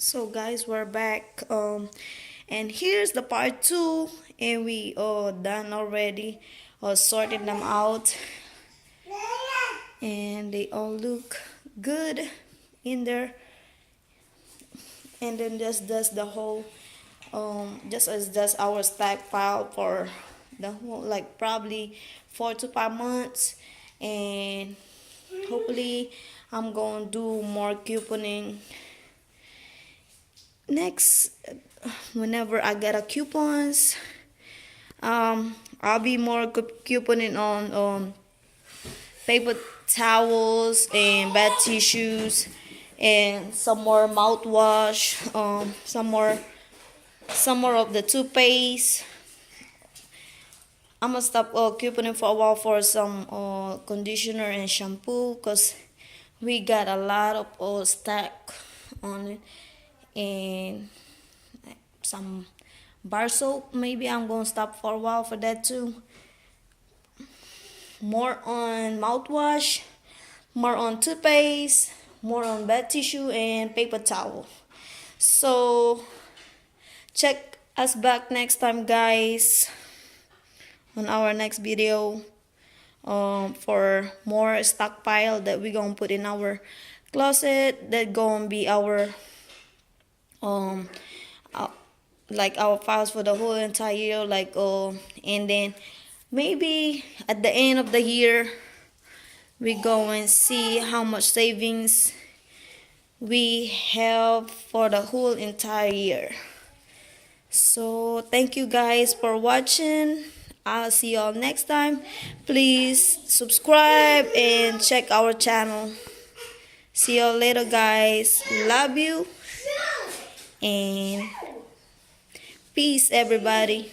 So guys, we're back. And here's the part two, and we done already. Sorted them out, and they all look good in there. And then just does the whole, just as does our stack file for the whole, like probably 4 to 5 months, and hopefully I'm gonna do more couponing next whenever I get a coupons. I'll be more couponing on paper towels and bed tissues and some more mouthwash, some more of the toothpaste. I'm gonna stop couponing for a while for some conditioner and shampoo because we got a lot of stack on it, and some bar soap. Maybe I'm gonna stop for a while for that too. More on mouthwash, more on toothpaste, more on bed tissue and paper towel. So check us back next time, guys, on our next video, for more stockpile that we gonna put in our closet. That gonna be our um uh, like our files for the whole entire year, and then maybe at the end of the year we go and see how much savings we have for the whole entire year. So thank you guys for watching. I'll see y'all next time. Please subscribe and check our channel. See y'all later, guys. Love you and peace, everybody.